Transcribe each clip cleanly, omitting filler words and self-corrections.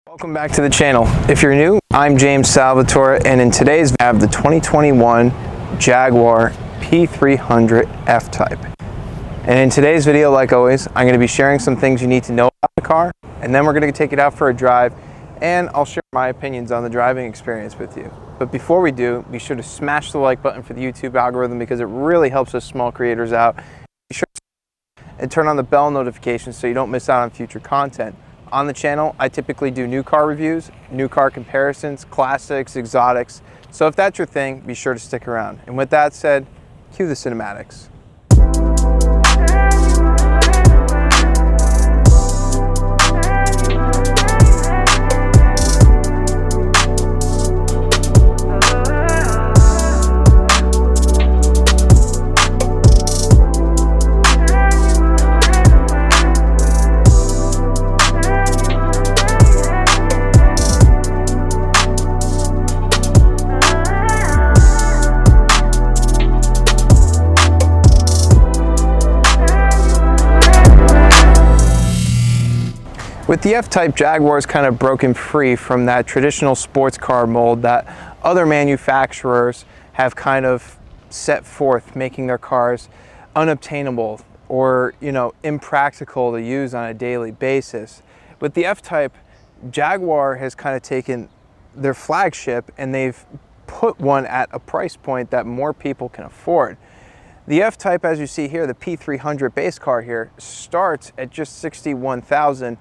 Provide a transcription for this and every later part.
Welcome back to the channel. If you're new, I'm James Salvatore, and in today's video, I have the 2021 Jaguar P300 F-Type. And in today's video, like always, I'm going to be sharing some things you need to know about the car, and then we're going to take it out for a drive, and I'll share my opinions on the driving experience with you. But before we do, be sure to smash the like button for the YouTube algorithm because it really helps us small creators out. Be sure to turn on the bell notifications so you don't miss out on future content. On the channel, I typically do new car reviews, new car comparisons, classics, exotics. So if that's your thing, be sure to stick around. And with that said, cue the cinematics. With the F-Type, Jaguar's kind of broken free from that traditional sports car mold that other manufacturers have kind of set forth, making their cars unobtainable or, impractical to use on a daily basis. With the F-Type, Jaguar has kind of taken their flagship and they've put one at a price point that more people can afford. The F-Type, as you see here, the P300 base car here, starts at just $61,000.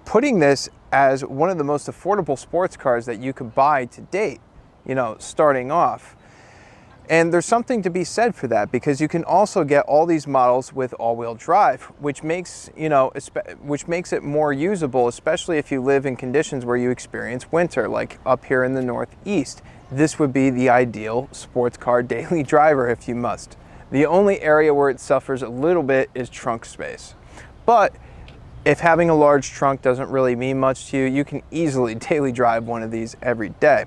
Putting this as one of the most affordable sports cars that you could buy to date, starting off. And there's something to be said for that because you can also get all these models with all-wheel drive, which makes it more usable, especially if you live in conditions where you experience winter, like up here in the Northeast. This would be the ideal sports car daily driver if you must. The only area where it suffers a little bit is trunk space. But if having a large trunk doesn't really mean much to you, you can easily daily drive one of these every day.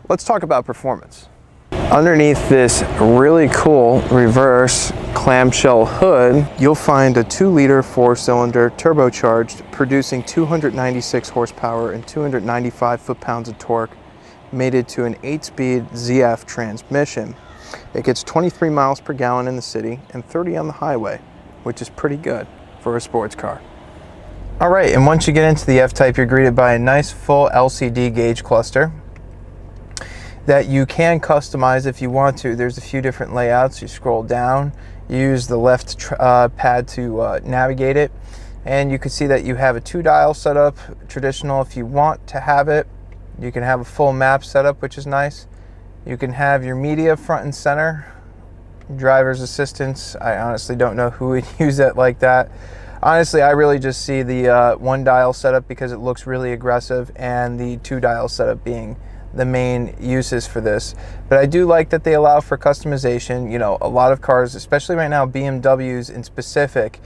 Let's talk about performance. Underneath this really cool reverse clamshell hood, you'll find a 2-liter 4-cylinder turbocharged, producing 296 horsepower and 295 foot-pounds of torque, mated to an 8-speed ZF transmission. It gets 23 miles per gallon in the city and 30 on the highway, which is pretty good for a sports car. All right, and once you get into the F-Type, you're greeted by a nice full LCD gauge cluster that you can customize if you want to. There's a few different layouts. You scroll down, you use the left pad to navigate it, and you can see that you have a 2-dial setup, traditional if you want to have it. You can have a full map setup, which is nice. You can have your media front and center, driver's assistance. I honestly don't know who would use it like that. Honestly, I really just see the 1-dial setup because it looks really aggressive, and the 2-dial setup being the main uses for this. But I do like that they allow for customization. A lot of cars, especially right now BMWs in specific,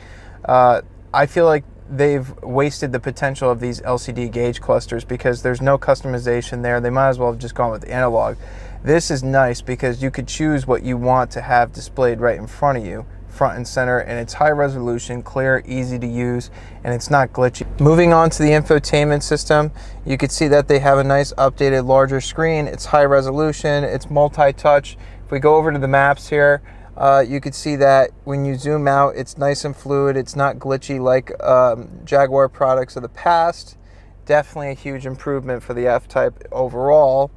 I feel like they've wasted the potential of these LCD gauge clusters because there's no customization there. They might as well have just gone with analog. This is nice because you could choose what you want to have displayed right in front of you, front and center, and it's high resolution, clear, easy to use, and it's not glitchy. Moving on to the infotainment system, you can see that they have a nice updated larger screen. It's high resolution, it's multi-touch. If we go over to the maps here, you can see that when you zoom out, it's nice and fluid. It's not glitchy like Jaguar products of the past. Definitely a huge improvement for the F-Type overall.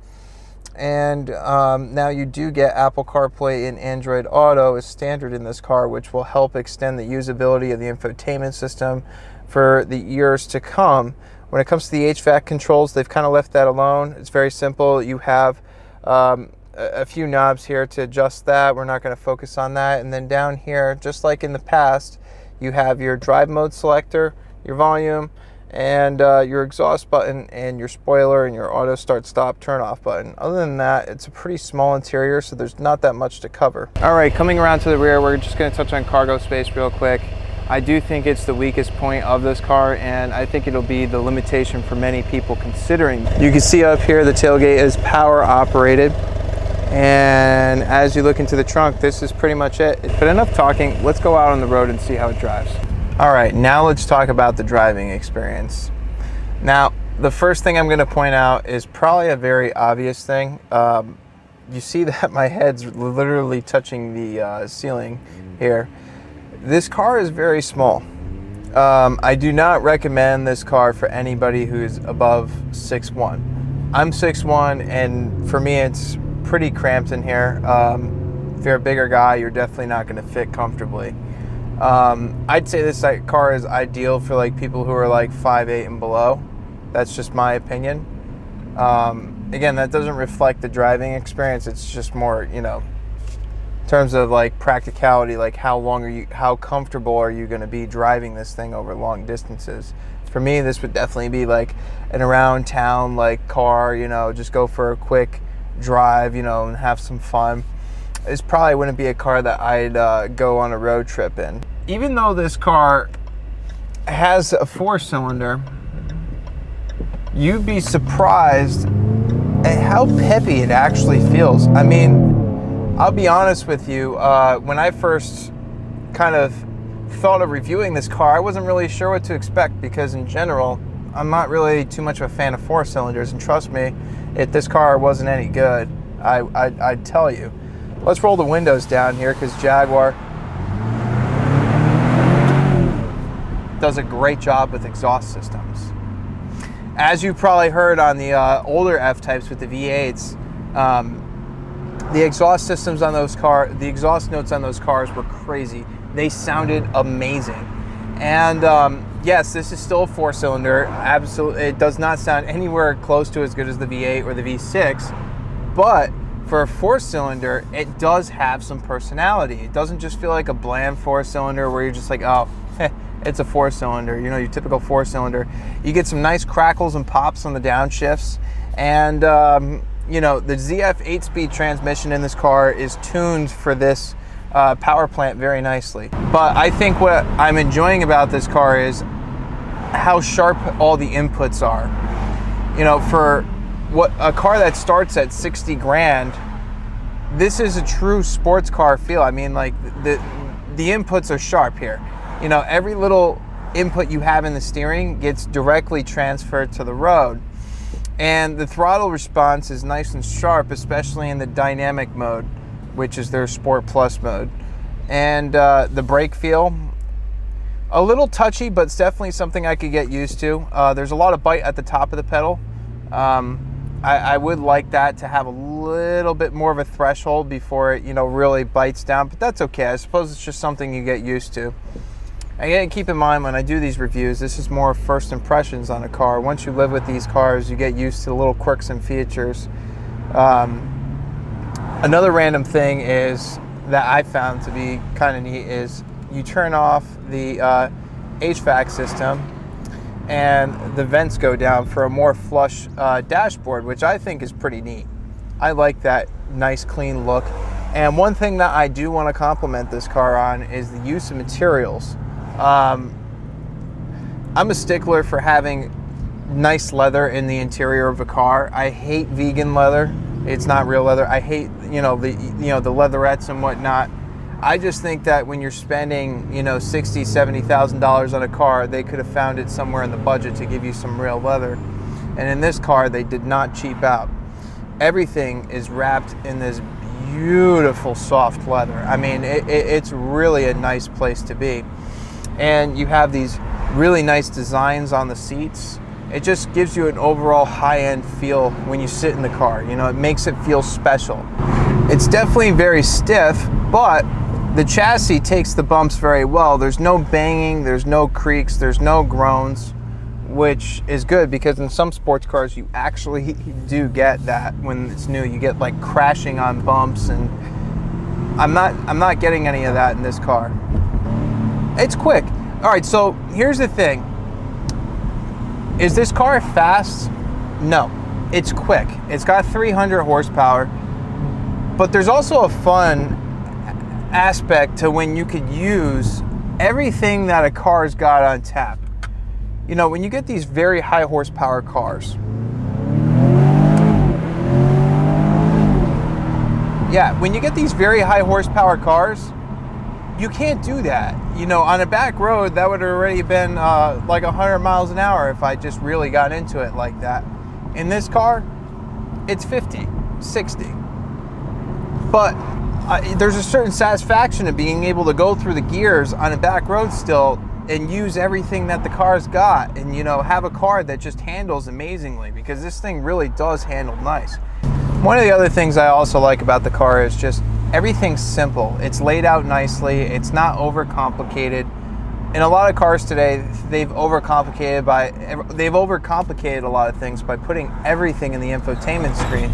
And now you do get Apple CarPlay and Android Auto as standard in this car, which will help extend the usability of the infotainment system for the years to come. When it comes to the Hvac controls, they've kind of left that alone. It's very simple. You have a few knobs here to adjust that. We're not going to focus on that. And then down here, just like in the past, you have your drive mode selector, your volume, and your exhaust button, and your spoiler, and your auto start stop turn off button. Other than that, it's a pretty small interior, so there's not that much to cover. All right, coming around to the rear, we're just going to touch on cargo space real quick. I do think it's the weakest point of this car, and I think it'll be the limitation for many people considering. You can see up here the tailgate is power operated, and as you look into the trunk, this is pretty much it. But enough talking, let's go out on the road and see how it drives. All right, now let's talk about the driving experience. Now, The first thing I'm going to point out is probably a very obvious thing. You see that my head's literally touching the ceiling here. This car is very small. I do not recommend this car for anybody who's above 6'1". I'm 6'1", and for me it's pretty cramped in here. If you're a bigger guy, you're definitely not going to fit comfortably. I'd say this car is ideal for like people who are like 5'8" and below. That's just my opinion. Again, that doesn't reflect the driving experience. It's just more, you know, in terms of like practicality, like how comfortable are you going to be driving this thing over long distances? For me, this would definitely be like an around town like car, you know, just go for a quick drive, you know, and have some fun. This probably wouldn't be a car that I'd go on a road trip in. Even though this car has a 4-cylinder, you'd be surprised at how peppy it actually feels. I mean, I'll be honest with you, when I first kind of thought of reviewing this car, I wasn't really sure what to expect, because in general, I'm not really too much of a fan of 4-cylinders, and trust me, if this car wasn't any good, I'd tell you. Let's roll the windows down here, because Jaguar does a great job with exhaust systems. As you probably heard on the older F-types with the V8s, the exhaust systems on those cars, the exhaust notes on those cars were crazy. They sounded amazing. And yes, this is still a 4-cylinder. Absolutely, it does not sound anywhere close to as good as the V8 or the V6, but for a 4-cylinder, it does have some personality. It doesn't just feel like a bland 4-cylinder where you're just like, oh, it's a 4-cylinder, you know, your typical 4-cylinder. You get some nice crackles and pops on the downshifts, and you know, the ZF 8-speed transmission in this car is tuned for this power plant very nicely. But I think what I'm enjoying about this car is how sharp all the inputs are. You know, for what a car that starts at 60 grand, this is a true sports car feel. I mean, like the inputs are sharp here. You know, every little input you have in the steering gets directly transferred to the road. And the throttle response is nice and sharp, especially in the dynamic mode, which is their Sport Plus mode. And the brake feel, a little touchy, but it's definitely something I could get used to. There's a lot of bite at the top of the pedal. I would like that to have a little bit more of a threshold before it, you know, really bites down, but that's okay. I suppose it's just something you get used to. Again, keep in mind when I do these reviews, this is more first impressions on a car. Once you live with these cars, you get used to the little quirks and features. Another random thing is that I found to be kind of neat is you turn off the HVAC system and the vents go down for a more flush dashboard, which I think is pretty neat. I like that nice clean look. And one thing that I do want to compliment this car on is the use of materials. I'm a stickler for having nice leather in the interior of a car. I hate vegan leather. It's not real leather. I hate, the leatherettes and whatnot. I just think that when you're spending, $60,000, $70,000 on a car, they could have found it somewhere in the budget to give you some real leather. And in this car, they did not cheap out. Everything is wrapped in this beautiful soft leather. I mean, it's really a nice place to be. And you have these really nice designs on the seats. It just gives you an overall high-end feel when you sit in the car. It makes it feel special. It's definitely very stiff, but the chassis takes the bumps very well. There's no banging, there's no creaks, there's no groans, which is good because in some sports cars you actually do get that when it's new. You get like crashing on bumps, and I'm not getting any of that in this car. It's quick. All right, so here's the thing. Is this car fast? No, it's quick. It's got 300 horsepower, but there's also a fun aspect to when you could use everything that a car's got on tap. When you get these very high horsepower cars, when you get these very high horsepower cars, you can't do that you know, on a back road, that would have already been like 100 miles an hour if I just really got into it like that. In this car, it's 50, 60. But there's a certain satisfaction in being able to go through the gears on a back road still and use everything that the car's got, and, you know, have a car that just handles amazingly, because this thing really does handle nice. One of the other things I also like about the car is just everything's simple. It's laid out nicely. It's not overcomplicated. In a lot of cars today, they've overcomplicated a lot of things by putting everything in the infotainment screen,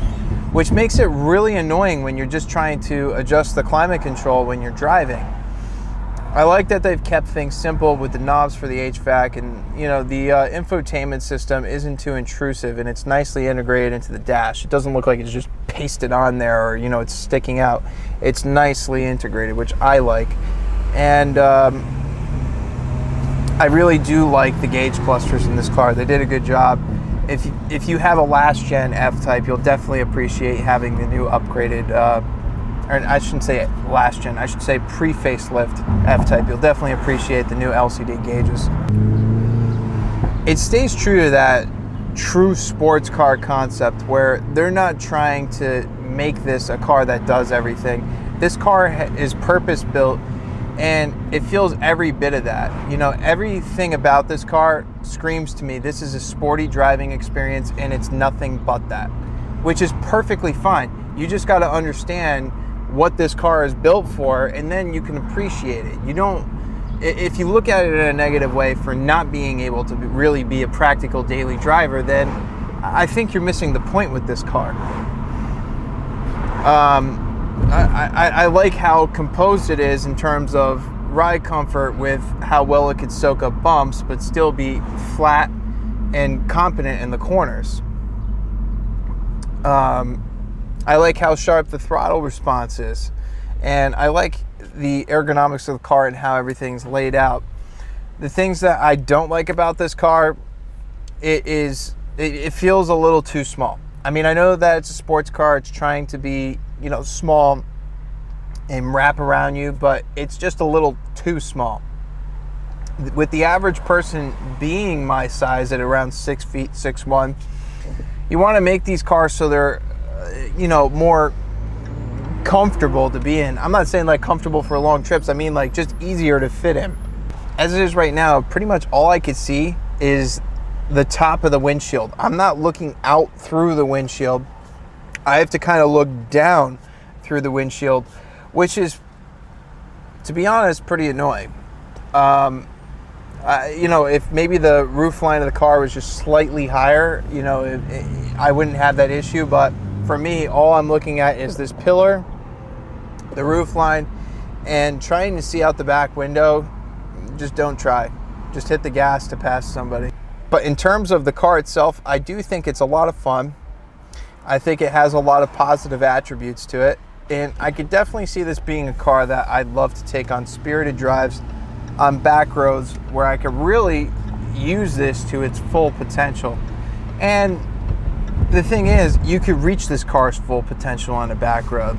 which makes it really annoying when you're just trying to adjust the climate control when you're driving. I like that they've kept things simple with the knobs for the HVAC, and, you know, the infotainment system isn't too intrusive, and it's nicely integrated into the dash. It doesn't look like it's just pasted on there, or, you know, it's sticking out. It's nicely integrated, which I like. And I really do like the gauge clusters in this car. They did a good job. If you have a last gen F-Type, you'll definitely appreciate having the new upgraded, or I shouldn't say last gen, I should say pre-facelift F-Type. You'll definitely appreciate the new LCD gauges. It stays true to that true sports car concept where they're not trying to make this a car that does everything. This car is purpose built, and it feels every bit of that. You know, everything about this car screams to me, this is a sporty driving experience, and it's nothing but that, which is perfectly fine. You just got to understand what this car is built for, and then you can appreciate it. You don't, if you look at it in a negative way for not being able to really be a practical daily driver, then I think you're missing the point with this car. I like how composed it is in terms of ride comfort, with how well it could soak up bumps but still be flat and competent in the corners. I like how sharp the throttle response is, and I like the ergonomics of the car and how everything's laid out. The things that I don't like about this car, it feels a little too small. I mean, I know that it's a sports car, it's trying to be, you know, small and wrap around you, but it's just a little too small. With the average person being my size at around 6 feet, 6'1", you want to make these cars so they're, you know, more comfortable to be in. I'm not saying like comfortable for long trips. I mean like just easier to fit in. As it is right now, pretty much all I could see is the top of the windshield. I'm not looking out through the windshield. I have to kind of look down through the windshield, which is, to be honest, pretty annoying. You know, if maybe the roof line of the car was just slightly higher, you know, I wouldn't have that issue. But for me, all I'm looking at is this pillar, the roof line, and trying to see out the back window. Just don't try. Just hit the gas to pass somebody. But in terms of the car itself, I do think it's a lot of fun. I think it has a lot of positive attributes to it. And I could definitely see this being a car that I'd love to take on spirited drives on back roads where I could really use this to its full potential. And the thing is, you could reach this car's full potential on a back road.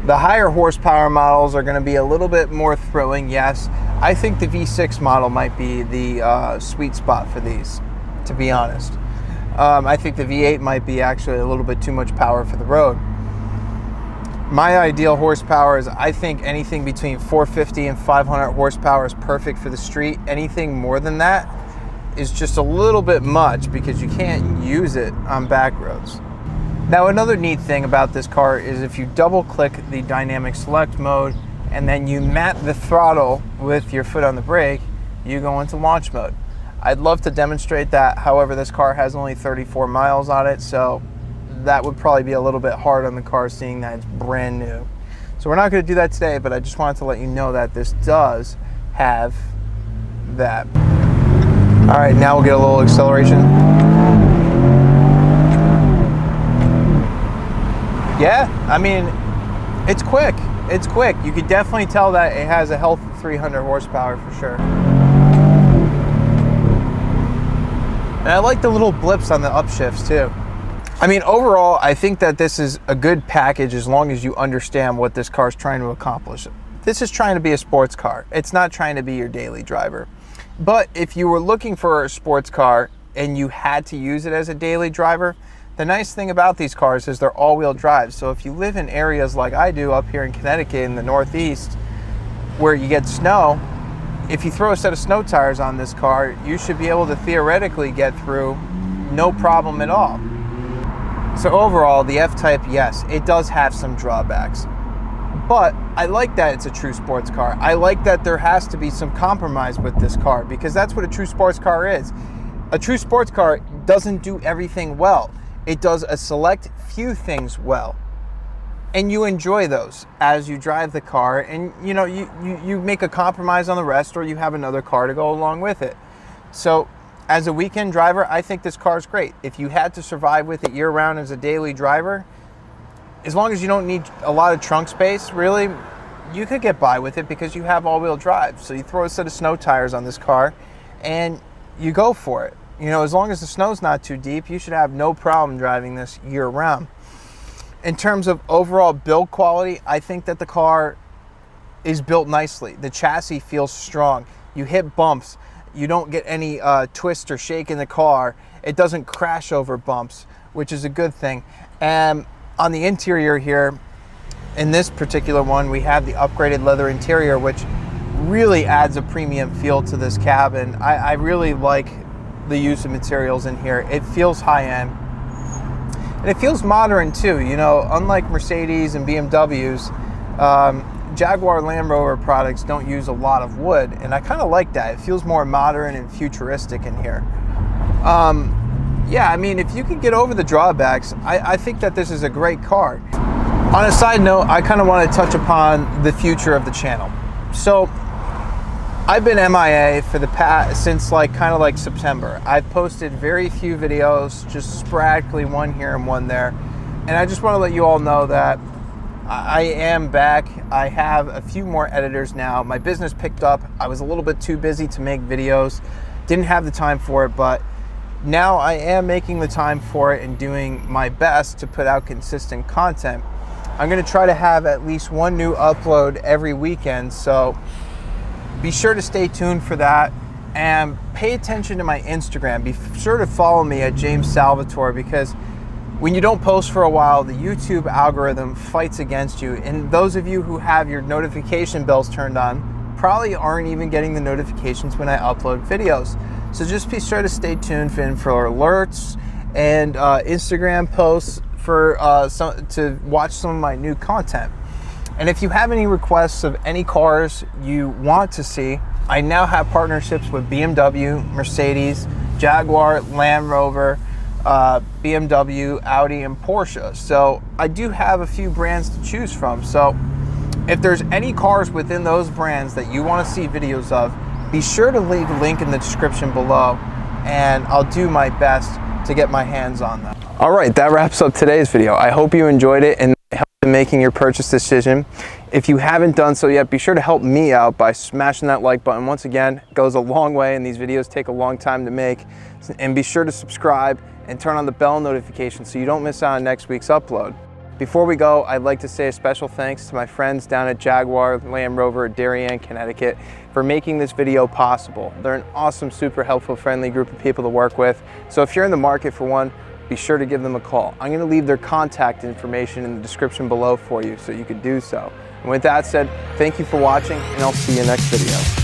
The higher horsepower models are going to be a little bit more thrilling, yes. I think the V6 model might be the sweet spot for these, to be honest. I think the V8 might be actually a little bit too much power for the road. My ideal horsepower is, I think anything between 450 and 500 horsepower is perfect for the street. Anything more than that is just a little bit much because you can't use it on back roads. Now, another neat thing about this car is if you double click the dynamic select mode and then you mat the throttle with your foot on the brake, you go into launch mode. I'd love to demonstrate that. However, this car has only 34 miles on it, so that would probably be a little bit hard on the car, seeing that it's brand new. So we're not going to do that today, but I just wanted to let you know that this does have that. All right, now we'll get a little acceleration. Yeah, I mean, it's quick. It's quick. You could definitely tell that it has a healthy 300 horsepower for sure. And I like the little blips on the upshifts too. I mean, overall, I think that this is a good package as long as you understand what this car is trying to accomplish. This is trying to be a sports car. It's not trying to be your daily driver. But if you were looking for a sports car and you had to use it as a daily driver, the nice thing about these cars is they're all-wheel drive. So if you live in areas like I do up here in Connecticut in the Northeast where you get snow, if you throw a set of snow tires on this car, you should be able to theoretically get through no problem at all. So overall, the F-Type, yes, it does have some drawbacks. But I like that it's a true sports car. I like that there has to be some compromise with this car, because that's what a true sports car is. A true sports car doesn't do everything well. It does a select few things well. And you enjoy those as you drive the car, and you know, you make a compromise on the rest, or you have another car to go along with it. So as a weekend driver, I think this car is great. If you had to survive with it year-round as a daily driver, as long as you don't need a lot of trunk space, really, you could get by with it because you have all-wheel drive. So you throw a set of snow tires on this car and you go for it. You know, as long as the snow's not too deep, you should have no problem driving this year-round. In terms of overall build quality, I think that the car is built nicely. The chassis feels strong. You hit bumps, you don't get any twist or shake in the car. It doesn't crash over bumps, which is a good thing. And on the interior here, in this particular one, we have the upgraded leather interior, which really adds a premium feel to this cabin. I really like the use of materials in here. It feels high-end. And it feels modern too. You know, unlike Mercedes and BMWs, Jaguar Land Rover products don't use a lot of wood, and I kind of like that. It feels more modern and futuristic in here. Yeah, I mean, if you can get over the drawbacks, I think that this is a great car. On a side note, I kind of want to touch upon the future of the channel. So I've been MIA for the past, since kind of September. I've posted very few videos, just sporadically, one here and one there. And I just want to let you all know that I am back. I have a few more editors now. My business picked up. I was a little bit too busy to make videos. Didn't have the time for it, but now I am making the time for it and doing my best to put out consistent content. I'm going to try to have at least one new upload every weekend, so be sure to stay tuned for that, and pay attention to my Instagram. Be sure to follow me at James Salvatore, because when you don't post for a while, the YouTube algorithm fights against you, and those of you who have your notification bells turned on probably aren't even getting the notifications when I upload videos. So just be sure to stay tuned for alerts and Instagram posts for to watch some of my new content. And if you have any requests of any cars you want to see, I now have partnerships with BMW, Mercedes, Jaguar, Land Rover, BMW, Audi, and Porsche. So I do have a few brands to choose from. So if there's any cars within those brands that you want to see videos of, be sure to leave a link in the description below, and I'll do my best to get my hands on them. All right, that wraps up today's video. I hope you enjoyed it and helped in making your purchase decision. If you haven't done so yet, be sure to help me out by smashing that like button. Once again, it goes a long way, and these videos take a long time to make. And be sure to subscribe and turn on the bell notification so you don't miss out on next week's upload. Before we go, I'd like to say a special thanks to my friends down at Jaguar Land Rover Darien, Connecticut, for making this video possible. They're an awesome, super helpful, friendly group of people to work with. So if you're in the market for one, be sure to give them a call. I'm going to leave their contact information in the description below for you so you can do so. And with that said, thank you for watching, and I'll see you next video.